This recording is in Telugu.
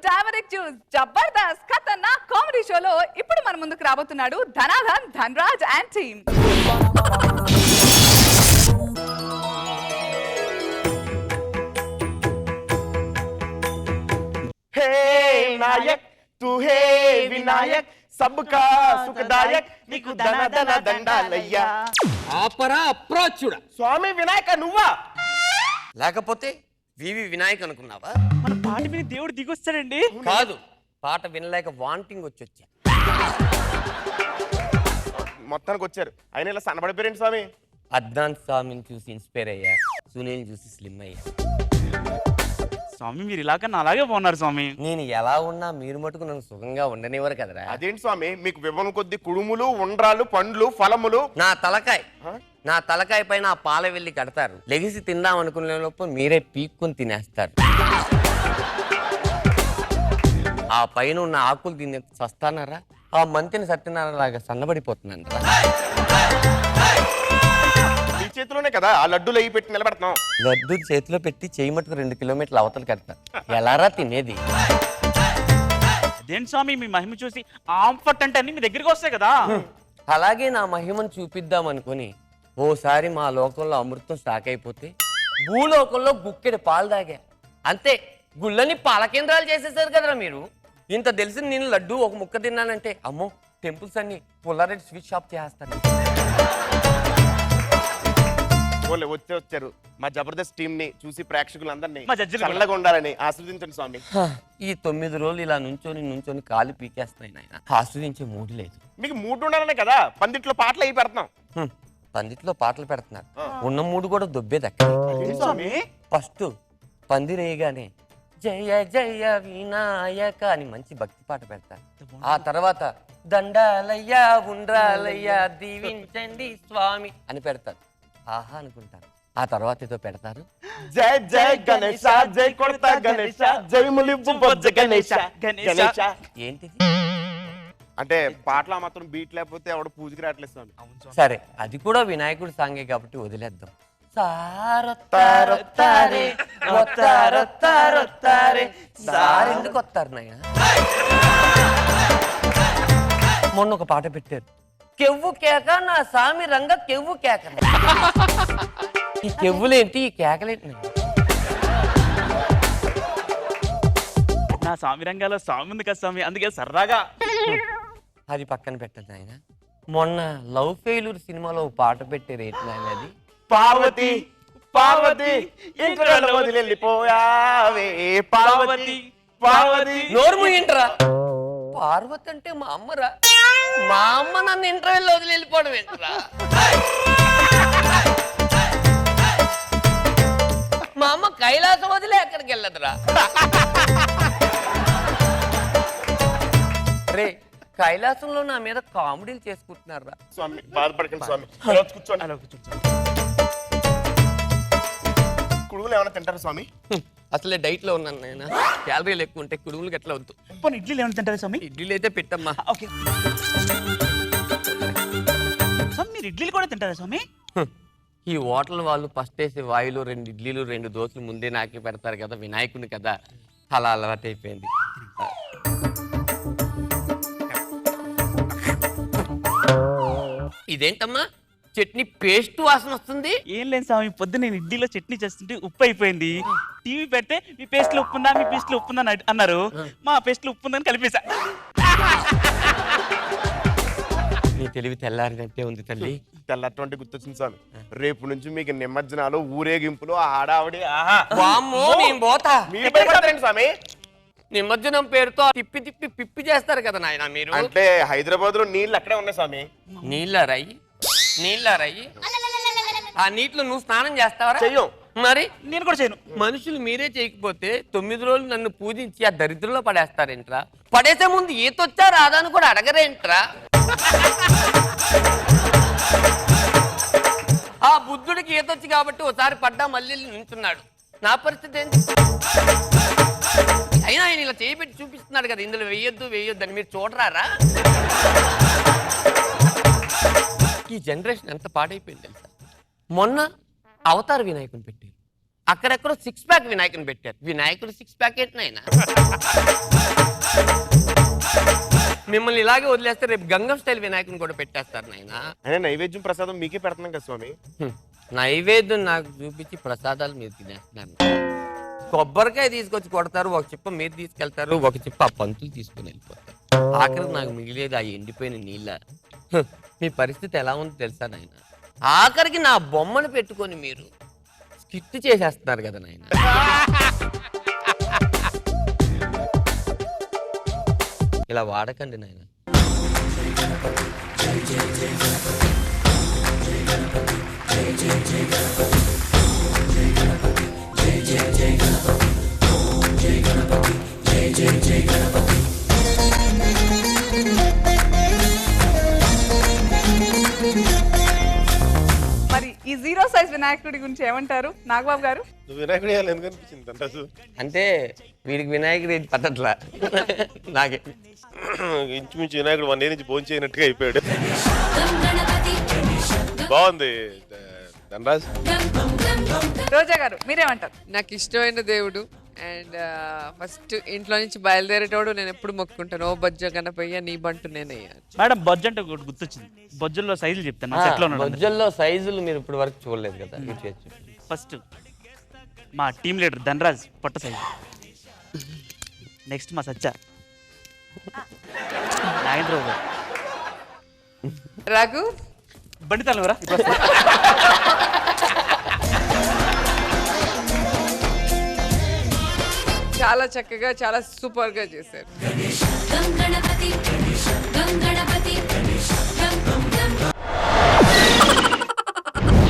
డైవరెక్ట్ జ్యూస్ జబర్దస్త్ ఖతర్నాక్ కామెడీ షోలో ఇప్పుడు మన ముందుకు రాబోతున్నాడు ధనాధన్ ధనరాజ్ అండ్ టీమ్. हे नायक तू हे विनायक सबका सुखदायक నీకు ధన ధన దండాలయ్యా. ఆపరా అప్రోచుడా. స్వామి వినాయక నువ్వా? లేకపోతే వివి వినాయక్ అనుకున్నావా? మన పాట విని దేవుడు దిగొస్తాడండి. కాదు, పాట వినలేక వాంటింగ్ వచ్చా. మొత్తానికి వచ్చారు. ఆయన ఇలా సన్నబడిపోయారండి స్వామి. అద్నాన్ స్వామిని చూసి ఇన్స్పైర్ అయ్యా, సునీల్ చూసి స్లిమ్ అయ్యా. స్వామి మీరు ఇలాగన్నా అలాగే బాగున్నారు స్వామి. నేను ఎలా ఉన్నా మీరు మటుకు నన్ను సుఖంగా ఉండనివ్వరు కదరా. అదేంటి స్వామి మీకు వివ్వను కొద్ది కుడుములు ఉండ్రాలు పండ్లు ఫలములు. నా తలకాయ పైన ఆ పాల వెళ్ళి కడతారు. లెగిసి తిందాం అనుకునే లోపు మీరే పీక్కుని తినేస్తారు. ఆ పైన ఉన్న ఆకులు తినే సస్తానారా? ఆ మంతిని సత్యనారాయణలాగా సన్నబడిపోతున్నాను. మీ చేతిలోనే కదా ఆ లడ్డూలు అయ్యి పెట్టి నిలబెడతాం. లడ్డు చేతిలో పెట్టి చేయి మటుకు 2 కిలోమీటర్లు అవతలు కడతారు. ఎలారా తినేది? అదేంటి స్వామి మీ మహిమ చూసి ఆంఫట్ అంటే అన్ని మీ దగ్గరికి వస్తాయి కదా. అలాగే నా మహిమను చూపిద్దాం అనుకుని ఓసారి మా లోకంలో అమృతం స్టాక్ అయిపోతే భూలోకంలో గుక్కెడు పాలు తాగా. అంతే, గుళ్ళని పాల కేంద్రాలు చేసేసారు కదరా మీరు. ఇంత తెలిసి నేను లడ్డు ఒక ముక్క తిన్నానంటే అమ్మో టెంపుల్స్ అన్ని పుల్లారెడ్డి స్వీట్ షాప్ చేస్తాను. వచ్చారు మా జబర్దస్త్ టీం ని చూసి ప్రేక్షకులందరినీ మా జడ్జిలు చల్లగా ఉండాలని ఆస్వాదించండి స్వామి. ఈ 9 రోజులు ఇలా నుంచొని కాలు పీకేస్తున్నాయి నాయన. ఆస్వాదించే మూడు లేదు. మీకు మూడు ఉండాలనే కదా పందిట్లో పాటలు అయి పెడతాం. పందిట్లో పాటలు పెడుతున్నారు. ఉన్న మూడు కూడా దొబ్బేదక్క. ఫస్ట్ పందిరేయగానే జయ జయ వినాయక అని మంచి భక్తి పాట పెడతారు. ఆ తర్వాత దండాలయ్యా ఉండ్రాలయ్యా దీవించండి స్వామి అని పెడతారు. ఆహా అనుకుంటారు. ఆ తర్వాత ఏదో పెడతారు, జై జై గణేశ జై కొడతా గణేశ జై ములివ్వు బొజ్జ గణేశ గణేశ. ఏంటిది? అంటే పాటలు మాత్రం బీట్ లేకపోతే ఎవడ పూజకి రావట్లేదు స్వామి. సరే, అది కూడా వినాయకుడి సాంగే కాబట్టి వదిలేద్దాం. ఎందుకు వస్తారు నాయన? మొన్న ఒక పాట పెట్టారు, కెవ్వు కేక నా సామి రంగ కెవ్వు కేక. ఈ కెవ్వులేంటి, ఈ కేకలేంటి? నా స్వామి రంగాలో స్వామి ఉంది కదా స్వామి, అందుకే సరదాగా. అది పక్కన పెట్టదు ఆయన. మొన్న లవ్ ఫెయిల్యూర్ సినిమాలో పాట పెట్టారు, ఏంటి నాయన అది? పార్వతి పార్వతి ఇంట్లో వదిలిపోయావే పార్వతి పార్వతి. నోరు ఏంట్రా? పార్వతి అంటే మా అమ్మరా? మా అమ్మ నన్ను ఇంటర్వ్యూలో వదిలి వెళ్ళిపోవడం ఏంట్రా? మా అమ్మ కైలాసం వదిలే ఎక్కడికి వెళ్ళదురా. రే, కైలాసంలో నా మీద కామెడీలు చేసుకుంటున్నారా? స్వామి బాధపడకండి స్వామి. కూర్చోండి. కుడుములు ఏమైనా తింటారా స్వామి? అసలే డైట్ లో ఉన్నాను నేను. క్యాలరీలు ఎక్కువ ఉంటే కుడుములు ఎట్లా వద్దు. ఇడ్లీలు ఏమైనా తింటారా స్వామి? ఇడ్లీలు అయితే పెట్టమ్మా. ఓకే స్వామి, మీరు ఇడ్లీలు కూడా తింటారా స్వామి? ఈ హోటల్ వాళ్ళు ఫస్ట్ వేసే వాయులు 2 ఇడ్లీలు 2 దోశలు ముందే నాకే పెడతారు కదా, వినాయకుని కదా, అలా అలవాటు అయిపోయింది. ఇదేంటమ్మా చట్నీ పేస్ట్ వాసన వస్తుంది? ఏం లేదు స్వామి, పొద్దున్న నేను ఇడ్లీలో చట్నీ చేస్తుంటే ఉప్పు అయిపోయింది. టీవీ పెడితే మీ పేస్ట్ లో ఉప్పు ఉందా, మీ పేస్ట్ లో ఉప్పు ఉందా అన్నారు. మా పేస్ట్ లో ఉప్పు ఉందని కలిపేశా. నీ తెలివి తెల్లారినట్టే ఉంది తల్లి. తెల్లటువంటి గుర్తొచ్చింది స్వామి. రేపు నుంచి మీకు నిమజ్జనాలు ఊరేగింపులు ఆడావిడి. స్వామి నిమజ్జనం పేరుతో తిప్పి తిప్పి పిప్పి చేస్తారు కదా నాయన మీరు. అంటే హైదరాబాద్ లో నీళ్ళు అక్కడే ఉన్నాయి స్వామి. నీళ్ళరాయి ఆ నీటిలో నువ్వు స్నానం చేస్తావరా? చెయ్యం. మరి నేను కూడా చేయను. మనుషులు మీరే చేయకపోతే 9 రోజులు నన్ను పూజించి ఆ దరిద్రంలో పడేస్తారేంట్రా? పడేసే ముందు ఈతొచ్చా రాదని కూడా అడగరేంట్రా? ఆ బుద్ధుడికి ఈతొచ్చి కాబట్టి ఒకసారి పడ్డా మళ్ళీ నించున్నాడు. నా పరిస్థితి ఏంటి? అయినా ఆయన ఇలా చేయబెట్టి చూపిస్తున్నాడు కదా, ఇందులో వెయ్యొద్దు అని మీరు చూడరారా? ఈ జనరేషన్ ఎంత పాడైపోయింది తెలుసా? మొన్న అవతార వినాయకుని పెట్టారు. అక్కడెక్కడో 6 ప్యాక్ వినాయకుని పెట్టారు. వినాయకుడు 6 ప్యాక్ ఏంటి నాయన? మిమ్మల్ని ఇలాగే వదిలేస్తే రేపు గంగం స్టైల్ వినాయకుని కూడా పెట్టేస్తారు నాయన. అదే నైవేద్యం ప్రసాదం మీకే పెడుతున్నాం కదా స్వామి. నైవేద్యం నాకు చూపించి ప్రసాదాలు మీరు తినేస్తున్నారు. కొబ్బరికాయ తీసుకొచ్చి కొడతారు, ఒక చిప్ప మీరు తీసుకెళ్తారు, ఒక చిప్ప ఆ పంతులు తీసుకుని వెళ్ళిపోతారు. ఆఖరికి నాకు మిగిలేదు ఆ ఎండిపోయిన నీళ్ళ. మీ పరిస్థితి ఎలా ఉందో తెలుసా నాయన? ఆఖరికి నా బొమ్మను పెట్టుకొని మీరు స్కిట్ చేసేస్తున్నారు కదా నాయన. ఇలా వాడకండి నాయన. మరి ఈ 0 సైజ్ వినాయకుడి గురించి ఏమంటారు నాగబాబు గారు? నువ్వు వినాయకుడు వేయాలి ఎందుకు అనిపించింది ధనరాజు? అంటే వీడికి వినాయకుడు ఏది పట్టట్లా. నాకే ఇంచుమించు వినాయకుడు 1 year నుంచి భోజనం చేయనట్టుగా అయిపోయాడు. బాగుంది ధనరాజ్. రోజా గారు మీరేమంటారు? నాకు ఇష్టమైన దేవుడు అండ్ ఫస్ట్ ఇంట్లో నుంచి బయలుదేరేటోడు నేను ఎప్పుడు మొక్కుకుంటాను, ఓ బొజ్జ గణపయ్య నీ బంటు నేనయ్యా. మేడం బొజ్జ అంటే ఒకటి గుర్తొచ్చింది. బొజ్జల్లో సైజులు చెప్తాను నా సెట్లో ఉన్నాడు. బొజ్జల్లో సైజులు మీరు ఇప్పుడు వరకు చూడలేదు కదా. ఫస్ట్ మా టీం లీడర్ ధనరాజ్ పొట్ట సైజు. నెక్స్ట్ మా సచ్చా నాగేంద్రరావు గారు. రఘు బండి తలవరా చాలా చక్కగా చాలా సూపర్ గా చేశారు. గం గణపతి